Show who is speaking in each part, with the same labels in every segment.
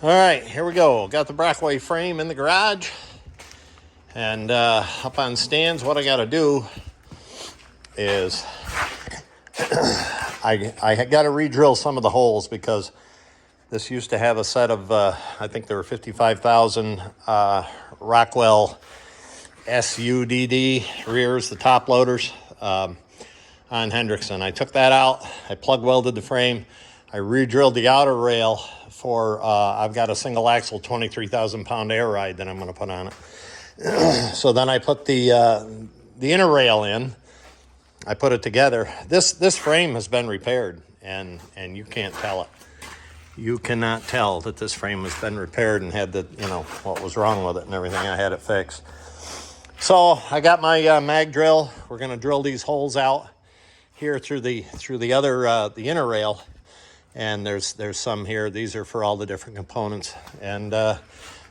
Speaker 1: All right, here we go. Got the Brockway frame in the garage and up on stands. What I got to do is I got to re-drill some of the holes because this used to have a set of, I think there were 55,000 Rockwell SUDD rears, the top loaders on Hendrickson. I took that out. I plug welded the frame. I re-drilled the outer rail for, I've got a single axle 23,000 pound air ride that I'm going to put on it. So then I put the inner rail in. I put it together. This frame has been repaired, and you can't tell it. You cannot tell that this frame has been repaired and had what was wrong with it and everything. I had it fixed. So I got my mag drill. We're going to drill these holes out here through the the inner rail, and there's some here. These are for all the different components, and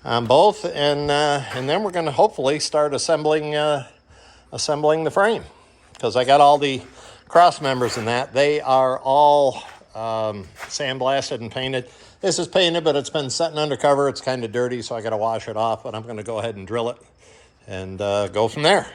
Speaker 1: on both, and then we're going to hopefully start assembling the frame, because I got all the cross members in that. They are all sandblasted and painted. This is painted, but it's been sitting undercover. It's kind of dirty, so I got to wash it off, but I'm going to go ahead and drill it and go from there.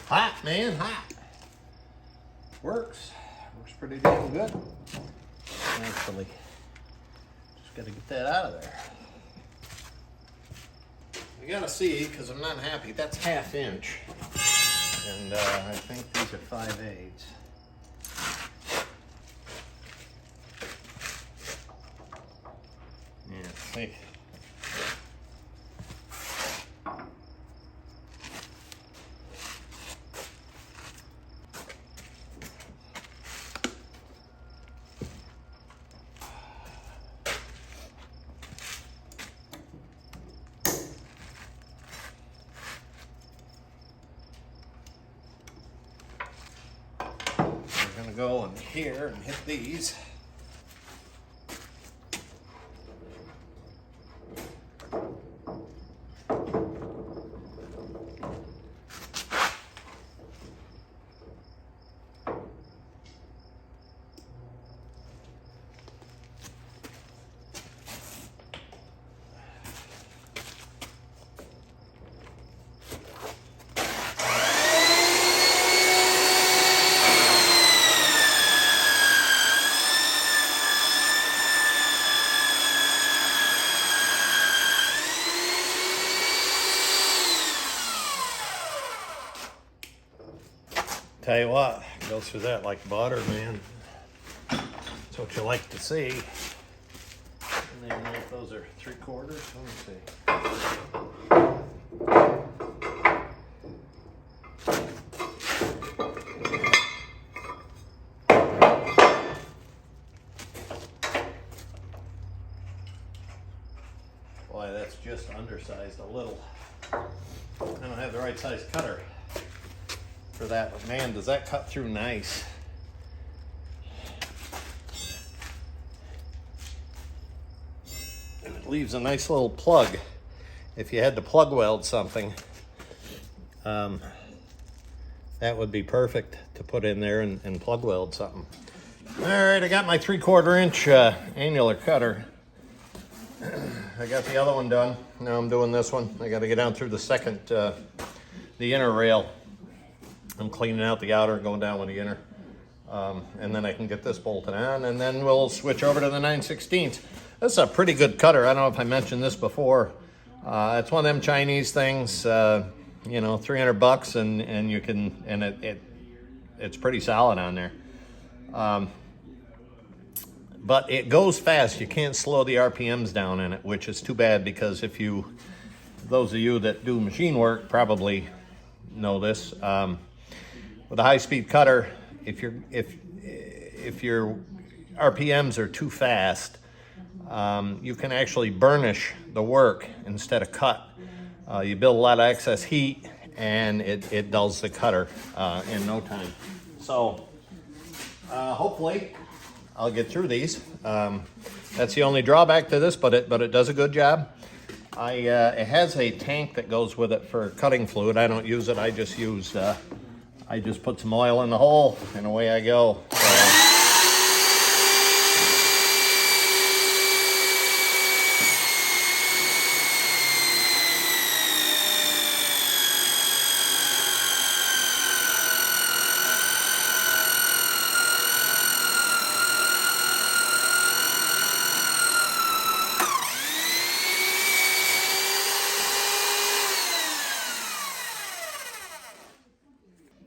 Speaker 1: Hot, man, hot. Works pretty damn good. Actually, just got to get that out of there. You got to see, because I'm not happy, that's 1/2 inch. And I think these are 5/8. Yeah, see. We're gonna go in here and hit these. Tell you what, go through that like butter, man. That's what you like to see. And then if those are 3/4, let me see. Boy, that's just undersized a little. I don't have the right size cutter for that, but man, does that cut through nice. And it leaves a nice little plug if you had to plug weld something. That would be perfect to put in there and plug weld something. All right, I got my 3/4 inch annular cutter. I got the other one done. Now I'm doing this one. I got to get down through the inner rail. I'm cleaning out the outer, going down with the inner. And then I can get this bolted on, and then we'll switch over to the 9/16. This is a pretty good cutter. I don't know if I mentioned this before. It's one of them Chinese things, $300, and you can, and it's pretty solid on there. But it goes fast. You can't slow the RPMs down in it, which is too bad, because those of you that do machine work probably know this. With a high-speed cutter, if your RPMs are too fast, you can actually burnish the work instead of cut. You build a lot of excess heat, and it dulls the cutter in no time. So hopefully I'll get through these. That's the only drawback to this, but it does a good job. It has a tank that goes with it for cutting fluid. I don't use it. I just put some oil in the hole and away I go.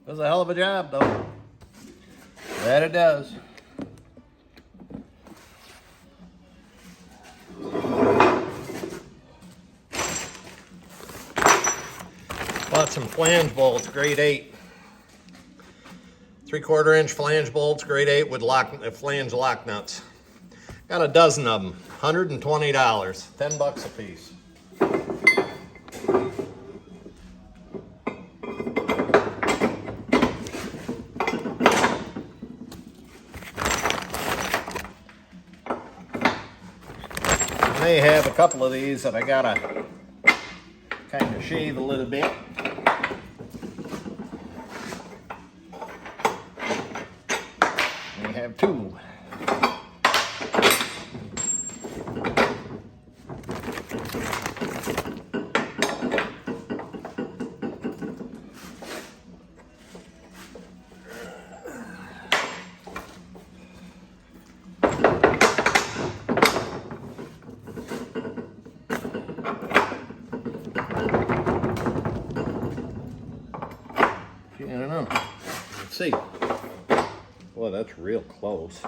Speaker 1: Does a hell of a job, though. That it does. Bought some flange bolts, grade 8. 3/4 inch flange bolts, grade 8 with flange lock nuts. Got a dozen of them, $120, 10 bucks a piece. I may have a couple of these that I gotta kind of shave a little bit. We have 2. I don't know. Let's see. Boy, that's real close.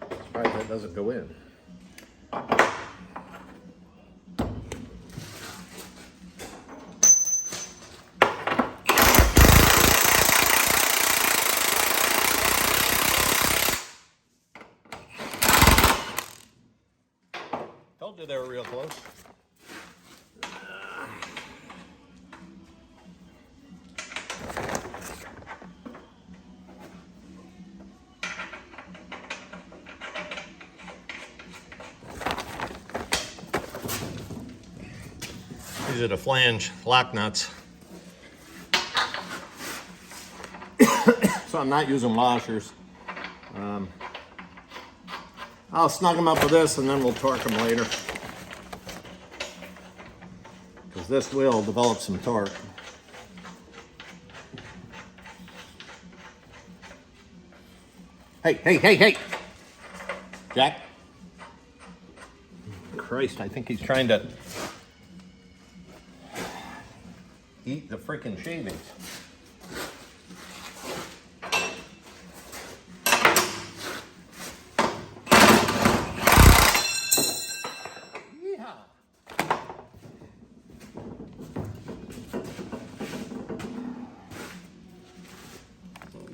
Speaker 1: Surprised that doesn't go in. Told you they were real close. These are the flange lock nuts. So I'm not using washers. I'll snug them up with this and then we'll torque them later. Because this will develop some torque. Hey! Jack. Christ, I think he's trying to eat the freaking shavings. Yeehaw.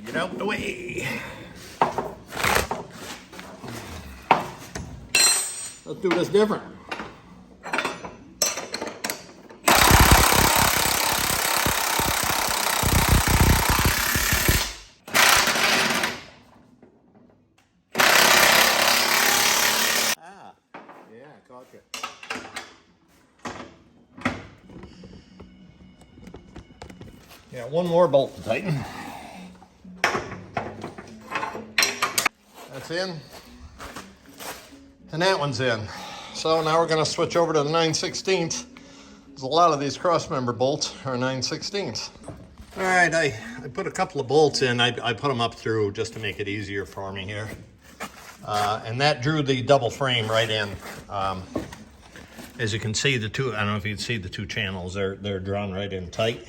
Speaker 1: Get out the way. Let's do this different. Yeah, one more bolt to tighten. That's in. And that one's in. So now we're going to switch over to the 9/16. There's a lot of these cross-member bolts are 9/16. All right, I put a couple of bolts in. I put them up through just to make it easier for me here. And that drew the double frame right in. As you can see, I don't know if you can see the 2 channels. They're drawn right in tight.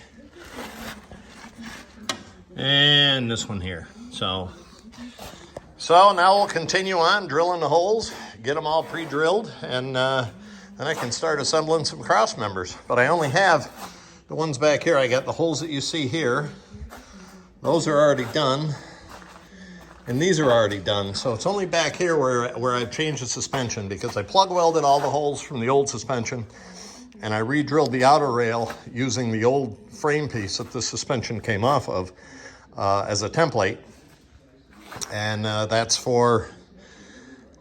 Speaker 1: And this one here. So now we'll continue on drilling the holes, get them all pre-drilled, and then I can start assembling some cross members. But I only have the ones back here. I got the holes that you see here. Those are already done. And these are already done. So it's only back here where I've changed the suspension, because I plug welded all the holes from the old suspension and I re-drilled the outer rail using the old frame piece that the suspension came off of as a template. And that's for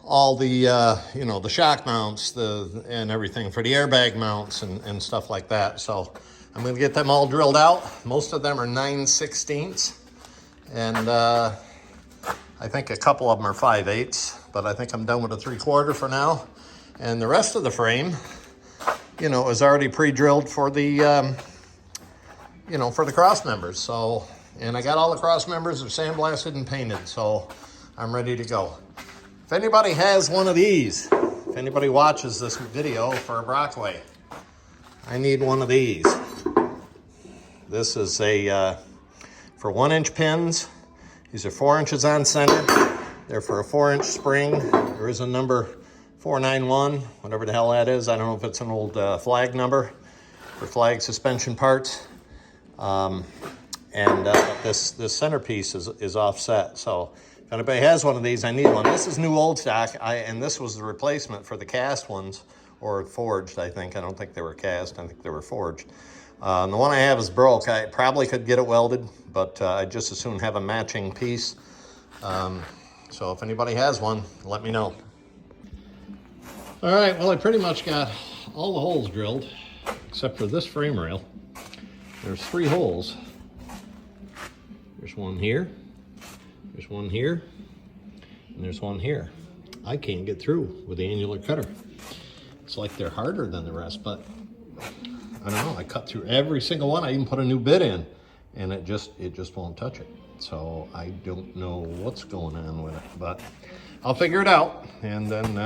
Speaker 1: all the, you know, the shock mounts and everything for the airbag mounts and stuff like that. So I'm going to get them all drilled out. Most of them are 9/16, and I think a couple of them are 5/8, but I think I'm done with a 3/4 for now. And the rest of the frame, you know, is already pre-drilled for the, you know, for the cross members. So, and I got all the cross members are sandblasted and painted, so I'm ready to go. If anybody has one of these, if anybody watches this video for a Brockway, I need one of these. This is a, for 1-inch pins. These are 4 inches on center. They're for a 4-inch spring. There is a number 491, whatever the hell that is. I don't know if it's an old flag number for flag suspension parts. This centerpiece is offset. So if anybody has one of these, I need one. This is new old stock, and this was the replacement for the cast ones, or forged, I think. I don't think they were cast. I think they were forged. The one I have is broke. I probably could get it welded, but I'd just as soon have a matching piece. So if anybody has one, let me know. All right, well, I pretty much got all the holes drilled, except for this frame rail. There's 3 holes. There's one here, there's one here, and there's one here. I can't get through with the annular cutter. It's like they're harder than the rest, but I don't know. I cut through every single one. I even put a new bit in, and it just won't touch it. So I don't know what's going on with it, but I'll figure it out, and then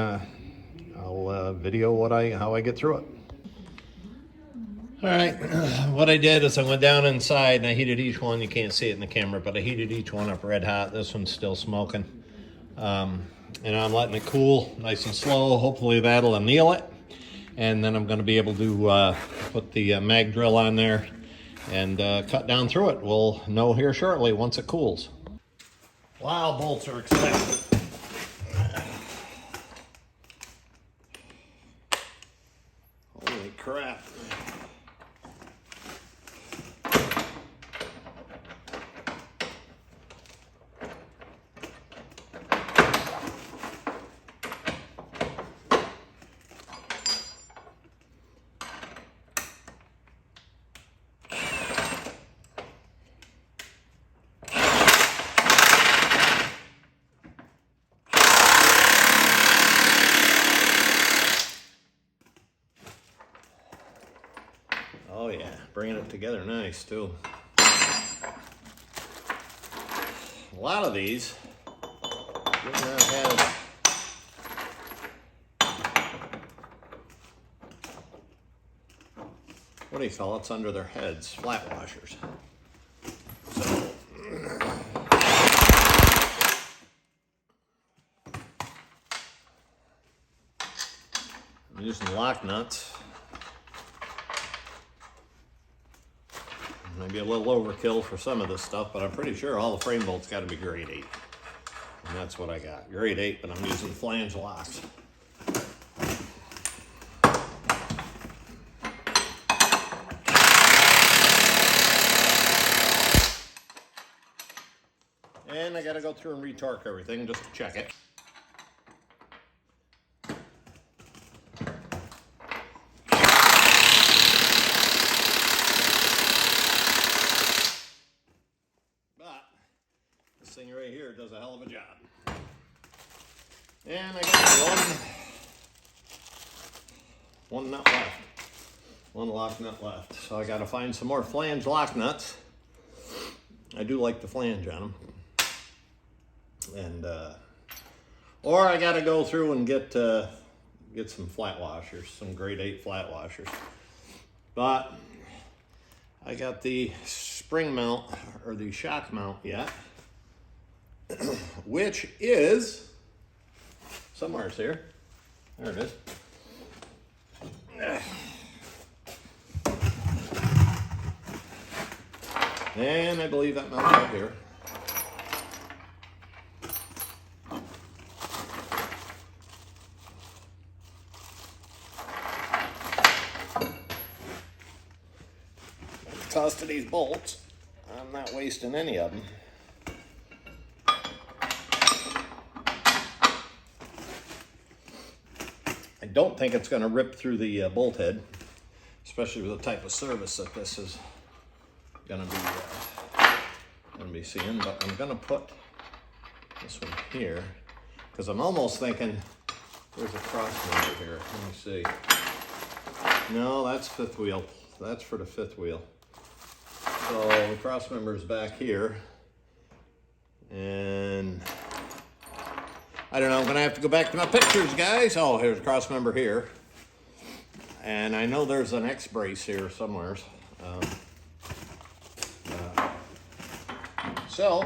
Speaker 1: I'll video how I get through it. All right, what I did is I went down inside and I heated each one. You can't see it in the camera, but I heated each one up red hot. This one's still smoking. And I'm letting it cool nice and slow. Hopefully that'll anneal it. And then I'm gonna be able to put the mag drill on there and cut down through it. We'll know here shortly once it cools. Wow, bolts are expensive. Holy crap. Oh yeah, bringing it together nice too. A lot of these do not have what do you call it? It's under their heads, flat washers. So I'm using lock nuts. Maybe a little overkill for some of this stuff, but I'm pretty sure all the frame bolts got to be grade 8. And that's what I got, grade 8, but I'm using flange locks. And I got to go through and retorque everything just to check it. This thing right here does a hell of a job. And I got one nut left. One lock nut left. So I got to find some more flange lock nuts. I do like the flange on them. And or I got to go through and get some flat washers, some grade 8 flat washers. But I got the spring mount or the shock mount yet. Which is somewhere here. There it is. And I believe that mounts up here. cost of these bolts. I'm not wasting any of them. I don't think it's going to rip through the bolt head, especially with the type of service that this is going to be seeing. But I'm going to put this one here because I'm almost thinking there's a cross member here. Let me see. No, that's fifth wheel. That's for the fifth wheel. So the cross member is back here. And I don't know, I'm gonna have to go back to my pictures, guys. Oh, here's a cross member here. And I know there's an X brace here somewhere. So,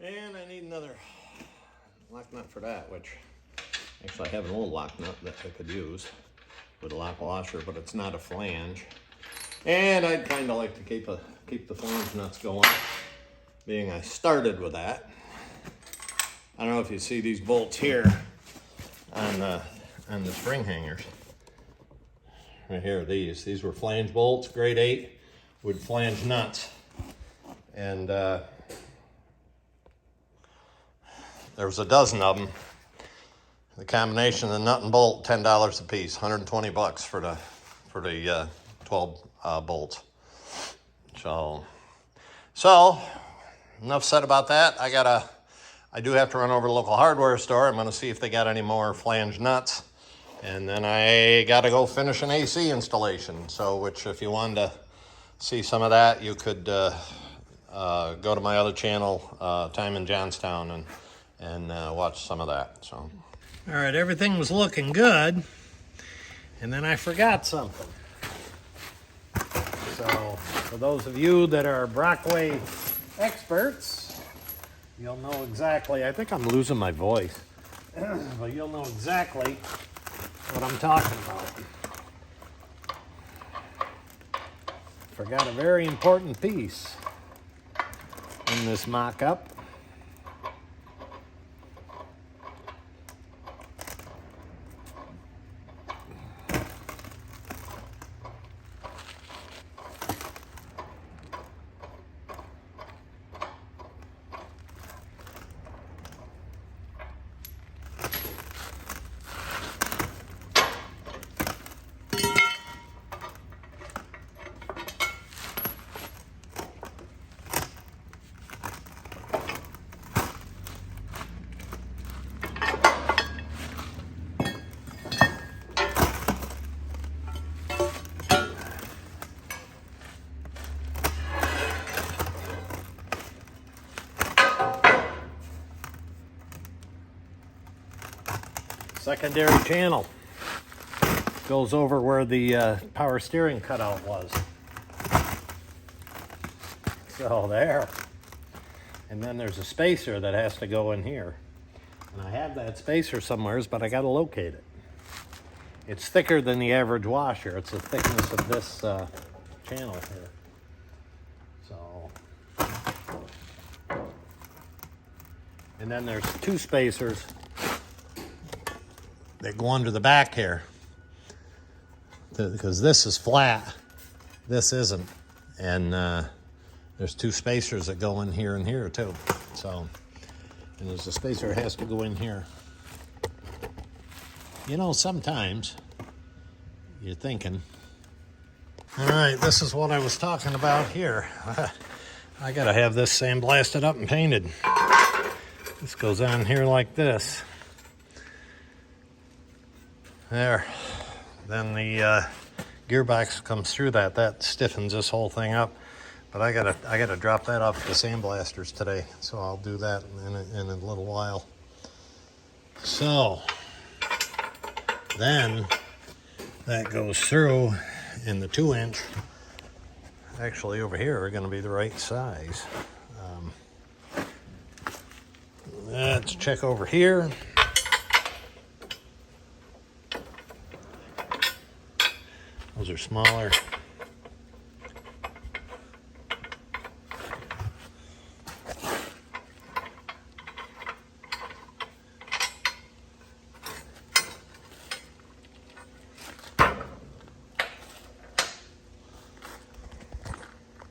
Speaker 1: and I need another lock nut for that, which actually I have an old lock nut that I could use with a lock washer, but it's not a flange. And I'd kind of like to keep the flange nuts going, being I started with that. I don't know if you see these bolts here on the spring hangers. Right here, these were flange bolts, grade 8 with flange nuts. And there was a dozen of them. The combination of the nut and bolt, $10 a piece, 120 bucks for the 12 bolts. So enough said about that. I do have to run over to the local hardware store. I'm gonna see if they got any more flange nuts. And then I gotta go finish an AC installation. So, which if you wanted to see some of that, you could go to my other channel, Time in Johnstown, and watch some of that. So, all right, everything was looking good, and then I forgot something. So, for those of you that are Brockway experts, you'll know exactly. I think I'm losing my voice, but you'll know exactly what I'm talking about. Forgot a very important piece in this mock-up. Secondary channel goes over where the power steering cutout was. So there. And then there's a spacer that has to go in here. And I have that spacer somewhere, but I got to locate it. It's thicker than the average washer. It's the thickness of this channel here. So. And then there's two spacers that go under the back here, because this is flat, this isn't, and there's two spacers that go in here and here too. So, and there's a spacer that has to go in here. You know, sometimes you're thinking, all right, this is what I was talking about here. I gotta have this sandblasted up and painted. This goes on here like this. There. Then the gearbox comes through that stiffens this whole thing up. But I gotta drop that off at the sandblasters today, so I'll do that in a little while. So then that goes through, in the 2-inch. Actually, over here are going to be the right size. Let's check over here. Those are smaller.